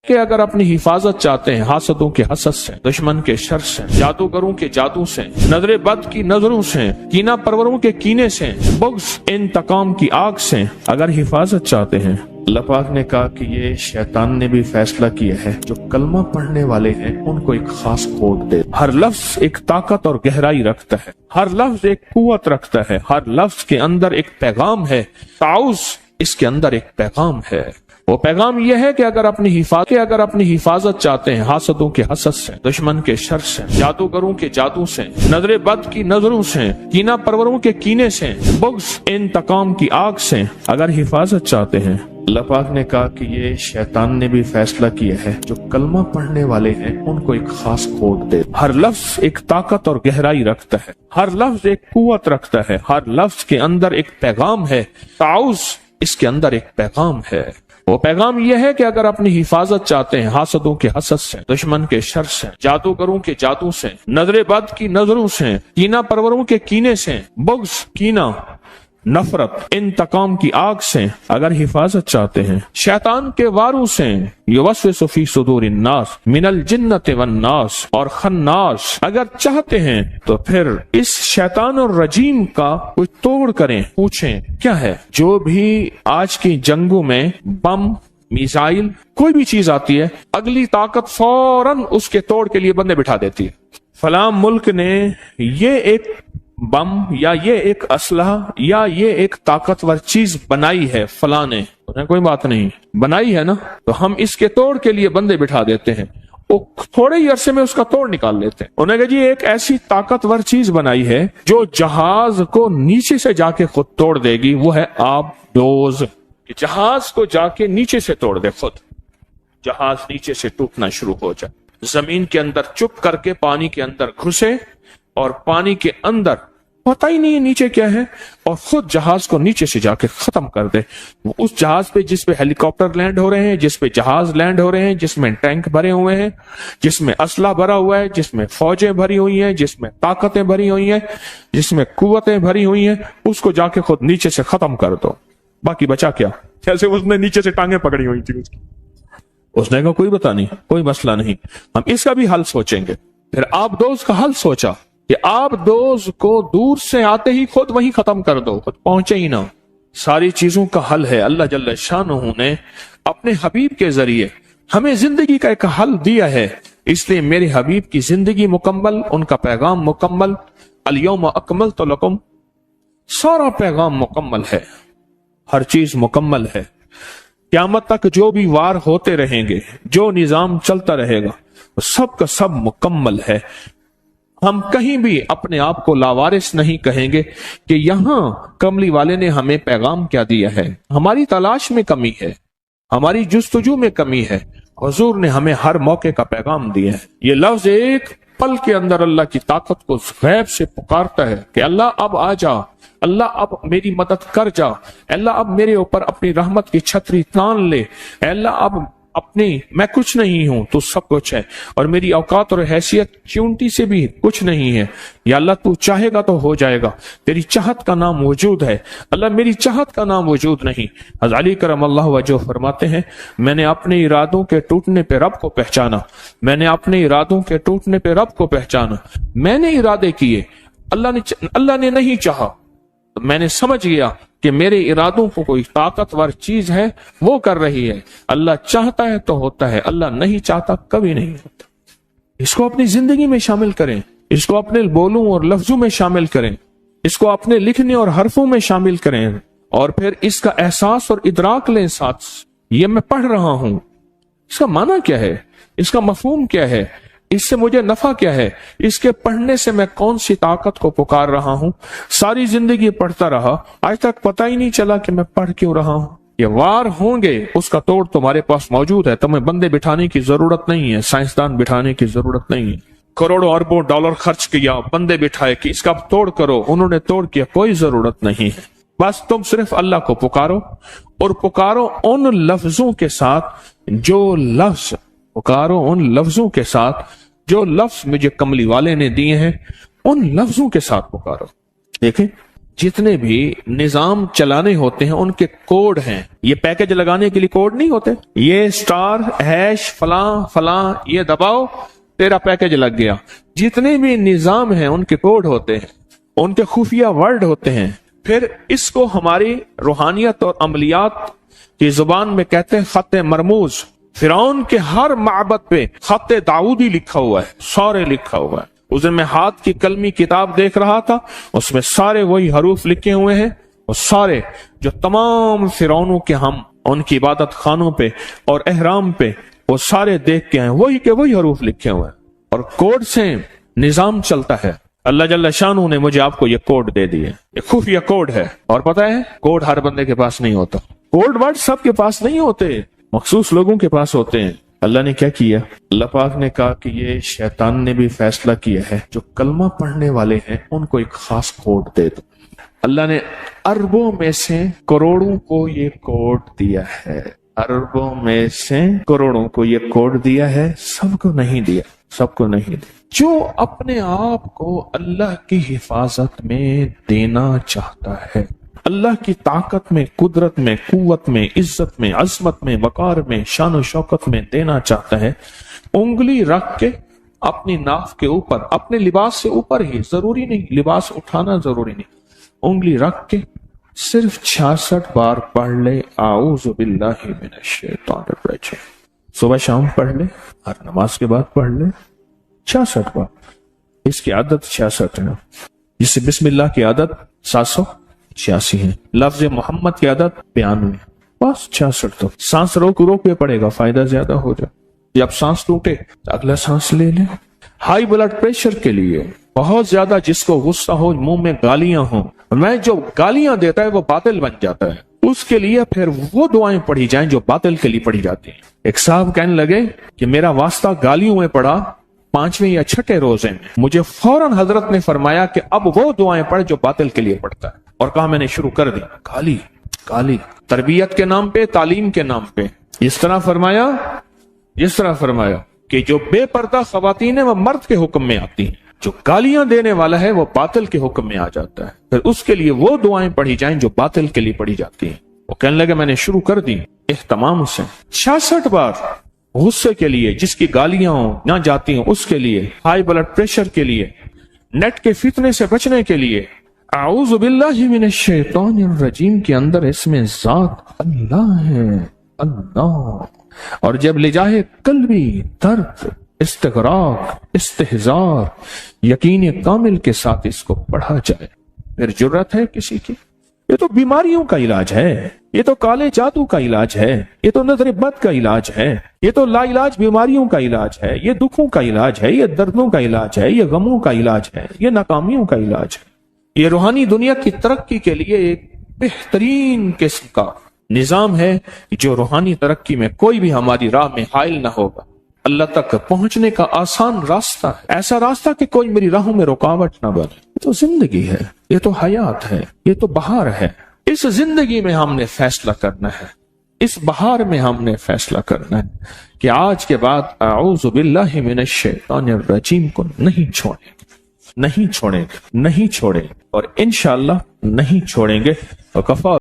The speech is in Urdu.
کہ اگر اپنی حفاظت چاہتے ہیں حاسدوں کے حسد سے، دشمن کے شر سے، جادوگروں کے جادو سے، نظر بد کی نظروں سے، کینہ پروروں کے کینے سے، بغض انتقام کی آگ سے اگر حفاظت چاہتے ہیں، اللہ پاک نے کہا کہ یہ شیطان نے بھی فیصلہ کیا ہے جو کلمہ پڑھنے والے ہیں ان کو ایک خاص کوڈ دے۔ ہر لفظ ایک طاقت اور گہرائی رکھتا ہے، ہر لفظ ایک قوت رکھتا ہے، ہر لفظ کے اندر ایک پیغام ہے، تعوذ اس کے اندر ایک پیغام ہے۔ وہ پیغام یہ ہے کہ اگر اپنی حفاظت چاہتے ہیں حاسدوں کے حسد سے، دشمن کے شر سے، جادوگروں کے جادو سے، نظر بد کی نظروں سے، کینہ پروروں کے کینے سے، بغض انتقام کی آگ سے اگر حفاظت چاہتے ہیں، اللہ پاک نے کہا کہ یہ شیطان نے بھی فیصلہ کیا ہے جو کلمہ پڑھنے والے ہیں ان کو ایک خاص کوڈ دے۔ ہر لفظ ایک طاقت اور گہرائی رکھتا ہے، ہر لفظ ایک قوت رکھتا ہے، ہر لفظ کے اندر ایک پیغام ہے، تعوذ اس کے اندر ایک پیغام ہے۔ وہ پیغام یہ ہے کہ اگر اپنی حفاظت چاہتے ہیں حاسدوں کے حسد سے، دشمن کے شر سے، جادوگروں کے جادو سے، نظر بد کی نظروں سے، کینہ پروروں کے کینے سے، بغض کینہ نفرت انتقام کی آگ سے اگر حفاظت چاہتے ہیں، شیطان کے واروں سے، یوسوس فی صدور الناس من الجنۃ والناس اور خناس اگر چاہتے ہیں تو پھر اس شیطان اور رجیم کا کچھ توڑ کریں۔ پوچھیں کیا ہے؟ جو بھی آج کی جنگوں میں بم، میزائل، کوئی بھی چیز آتی ہے، اگلی طاقت فوراً اس کے توڑ کے لیے بندے بٹھا دیتی ہے۔ فلاں ملک نے یہ ایک بم یا یہ ایک اسلحہ یا یہ ایک طاقتور چیز بنائی ہے، فلاں نے، کوئی بات نہیں، بنائی ہے نا، تو ہم اس کے توڑ کے لیے بندے بٹھا دیتے ہیں۔ وہ تھوڑے ہی عرصے میں اس کا توڑ نکال لیتے ہیں۔ انہوں نے کہا جی ایک ایسی طاقتور چیز بنائی ہے جو جہاز کو نیچے سے جا کے خود توڑ دے گی، وہ ہے آب ڈوز، کہ جہاز کو جا کے نیچے سے توڑ دے، خود جہاز نیچے سے ٹوٹنا شروع ہو جائے، زمین کے اندر چپ کر کے پانی کے اندر گھسے اور پانی کے اندر پتہ ہی نہیں ہے نیچے کیا ہے، اور خود جہاز کو نیچے سے جا کے ختم کر دے۔ اس جہاز پہ جس پہ ہیلی کاپٹر لینڈ ہو رہے ہیں، جس پہ جہاز لینڈ ہو رہے ہیں، جس میں ٹینک بھرے ہوئے ہیں، جس میں اسلحہ بھرا ہوا ہے، جس میں فوجیں بھری ہوئی ہیں، جس میں طاقتیں بھری ہوئی ہیں، جس میں قوتیں بھری ہوئی ہیں، اس کو جا کے خود نیچے سے ختم کر دو، باقی بچا کیا؟ جیسے اس نے نیچے سے ٹانگیں پکڑی ہوئی تھی اس نے کہا کوئی بتا نہیں، کوئی مسئلہ نہیں، ہم اس کا بھی حل سوچیں گے۔ پھر آپ دوست کا حل سوچا کہ آپ دوست کو دور سے آتے ہی خود وہیں ختم کر دو، خود پہنچے ہی نہ۔ ساری چیزوں کا حل ہے، اللہ جل شانہ نے اپنے حبیب کے ذریعے ہمیں زندگی کا ایک حل دیا ہے، اس لیے میرے حبیب کی زندگی مکمل، ان کا پیغام مکمل، الیوم اکملت لکم، سارا پیغام مکمل ہے، ہر چیز مکمل ہے۔ قیامت تک جو بھی وار ہوتے رہیں گے، جو نظام چلتا رہے گا، وہ سب کا سب مکمل ہے۔ ہم کہیں بھی اپنے آپ کو لاوارث نہیں کہیں گے کہ یہاں کملی والے نے ہمیں پیغام کیا دیا ہے۔ ہماری تلاش میں کمی ہے، ہماری جستجو میں کمی ہے، حضور نے ہمیں ہر موقع کا پیغام دیا ہے۔ یہ لفظ ایک پل کے اندر اللہ کی طاقت کو غیب سے پکارتا ہے کہ اللہ اب آ جا، اللہ اب میری مدد کر جا، اللہ اب میرے اوپر اپنی رحمت کی چھتری تان لے، اللہ اب اپنی میں کچھ نہیں ہوں، تو سب کچھ ہے، اور میری اوقات اور حیثیت چونٹی سے بھی کچھ نہیں ہے، یا اللہ تو چاہے گا تو ہو جائے گا، تیری چاہت کا نام وجود ہے، اللہ میری چاہت کا نام وجود نہیں۔ حضرت علی کرم اللہ وجہ فرماتے ہیں میں نے اپنے ارادوں کے ٹوٹنے پہ رب کو پہچانا، میں نے اپنے ارادوں کے ٹوٹنے پہ رب کو پہچانا، میں نے ارادے کیے، اللہ نے نہیں چاہا، تو میں نے سمجھ گیا کہ میرے ارادوں کو کوئی طاقتور چیز ہے وہ کر رہی ہے، اللہ چاہتا ہے تو ہوتا ہے، اللہ نہیں چاہتا کبھی نہیں ہوتا۔ اس کو اپنی زندگی میں شامل کریں، اس کو اپنے بولوں اور لفظوں میں شامل کریں، اس کو اپنے لکھنے اور حرفوں میں شامل کریں، اور پھر اس کا احساس اور ادراک لیں ساتھ، یہ میں پڑھ رہا ہوں، اس کا معنی کیا ہے، اس کا مفہوم کیا ہے، اس سے مجھے نفع کیا ہے، اس کے پڑھنے سے میں کون سی طاقت کو پکار رہا ہوں۔ ساری زندگی پڑھتا رہا، آج تک پتہ ہی نہیں چلا کہ میں پڑھ کیوں رہا ہوں۔ یہ وار ہوں گے، اس کا توڑ تمہارے پاس موجود ہے، تمہیں بندے بٹھانے کی ضرورت نہیں ہے، سائنسدان بٹھانے کی ضرورت نہیں ہے، کروڑوں اربوں ڈالر خرچ کیا، بندے بٹھائے کہ اس کا توڑ کرو، انہوں نے توڑ کیا، کوئی ضرورت نہیں ہے۔ بس تم صرف اللہ کو پکارو، اور پکارو ان لفظوں کے ساتھ جو لفظ مجھے کملی والے نے دیے ہیں، ان لفظوں کے ساتھ پکارو۔ دیکھیں جتنے بھی نظام چلانے ہوتے ہیں ان کے کوڈ ہیں. یہ پیکج لگانے کے لیے کوڈ نہیں ہوتے. یہ اسٹار ہیش فلاں فلاں یہ دباؤ تیرا پیکج لگ گیا. جتنے بھی نظام ہیں ان کے کوڈ ہوتے ہیں, ان کے خفیہ ورڈ ہوتے ہیں. پھر اس کو ہماری روحانیت اور عملیات کی زبان میں کہتے ہیں خط مرموز. فرعون کے ہر معبد پہ خط داؤدی لکھا ہوا ہے, سارے لکھا ہوا ہے. اس دن میں ہاتھ کی قلمی کتاب دیکھ رہا تھا, اس میں سارے وہی حروف لکھے ہوئے ہیں, اور سارے جو تمام فرعونوں کے ہم ان کی عبادت خانوں پہ اور احرام پہ وہ سارے دیکھ کے ہیں, وہی کے وہی حروف لکھے ہوئے ہیں, اور کوڈ سے نظام چلتا ہے. اللہ جل شانہ نے مجھے آپ کو یہ کوڈ دے دیے, یہ خفیہ کوڈ ہے. اور پتہ ہے کوڈ ہر بندے کے پاس نہیں ہوتا, کوڈ ورڈ سب کے پاس نہیں ہوتے, مخصوص لوگوں کے پاس ہوتے ہیں. اللہ نے کیا کیا؟ اللہ پاک نے کہا کہ یہ شیطان نے بھی فیصلہ کیا ہے جو کلمہ پڑھنے والے ہیں ان کو ایک خاص کوڈ دے دو. اللہ نے اربوں میں سے کروڑوں کو یہ کوڈ دیا ہے, اربوں میں سے کروڑوں کو یہ کوڈ دیا ہے, سب کو نہیں دیا, سب کو نہیں دیا. جو اپنے آپ کو اللہ کی حفاظت میں دینا چاہتا ہے, اللہ کی طاقت میں, قدرت میں, قوت میں, عزت میں, عظمت میں, وقار میں, شان و شوکت میں دینا چاہتا ہے, انگلی رکھ کے اپنی ناف کے اوپر, اپنے لباس سے اوپر ہی, ضروری نہیں لباس اٹھانا ضروری نہیں, انگلی رکھ کے صرف 66 بار پڑھ لے اعوذ باللہ من الشیطان الرجیم. صبح شام پڑھ لے, ہر نماز کے بعد پڑھ لے 66 بار. اس کی عادت 66 ہے, جس سے بسم اللہ کی عادت 786 ہے, لفظ محمد کی عادت 92, بس 66. تو سانس روک کے پڑے گا, فائدہ زیادہ ہو جائے. جب سانس ٹوٹے تو اگلا سانس لے لیں. ہائی بلڈ پریشر کے لیے بہت زیادہ جس کو غصہ ہو, منہ میں گالیاں ہوں, میں جو گالیاں دیتا ہے وہ باطل بن جاتا ہے, اس کے لیے پھر وہ دعائیں پڑھی جائیں جو باطل کے لیے پڑھی جاتی ہیں. ایک صاحب کہنے لگے کہ میرا واسطہ گالیوں میں پڑا 5ویں یا 6ٹھے روزے میں. مجھے فوراً حضرت نے فرمایا کہ اب وہ دعائیں پڑھ جو باطل کے لیے پڑھتا ہے, اور کہا میں نے شروع کر دی گالی گالی, تربیت کے نام پہ, تعلیم کے نام پہ. اس طرح فرمایا کہ جو بے پردہ خواتین ہیں وہ مرد کے حکم میں آتی ہیں, جو گالیاں دینے والا ہے وہ باطل کے حکم میں آ جاتا ہے. پھر اس کے لیے وہ دعائیں پڑھی جائیں جو باطل کے لیے پڑھی جاتی ہیں. وہ کہنے لگے میں نے شروع کر دی اہتمام سے 66 بار. غصے کے لیے, جس کی گالیاں نہ جاتی ہیں اس کے لیے, ہائی بلڈ پریشر کے لیے, نیٹ کے فتنے سے بچنے کے لیے. اعوذ باللہ من الشیطان الرجیم کے اندر اس میں ذات اللہ ہے, اللہ. اور جب لے جائے قلبی درد, استغراق, استحضار, یقین کامل کے ساتھ اس کو پڑھا جائے, پھر جرت ہے کسی کی. یہ تو بیماریوں کا علاج ہے, یہ تو کالے جادو کا علاج ہے, یہ تو نظر بد کا علاج ہے, یہ تو لا علاج بیماریوں کا علاج ہے, یہ دکھوں کا علاج ہے, یہ دردوں کا علاج ہے, یہ غموں کا علاج ہے, یہ ناکامیوں کا علاج ہے. یہ روحانی دنیا کی ترقی کے لیے ایک بہترین قسم کا نظام ہے جو روحانی ترقی میں کوئی بھی ہماری راہ میں حائل نہ ہوگا. اللہ تک پہنچنے کا آسان راستہ ہے, ایسا راستہ کہ کوئی میری راہوں میں رکاوٹ نہ بنے. یہ تو زندگی ہے, یہ تو حیات ہے, یہ تو بہار ہے. اس زندگی میں ہم نے فیصلہ کرنا ہے, اس بہار میں ہم نے فیصلہ کرنا ہے کہ آج کے بعد اعوذ باللہ من الشیطان الرجیم کو نہیں چھوڑیں گے, نہیں چھوڑیں گے, نہیں چھوڑیں گے, اور انشاءاللہ نہیں چھوڑیں گے. وکفا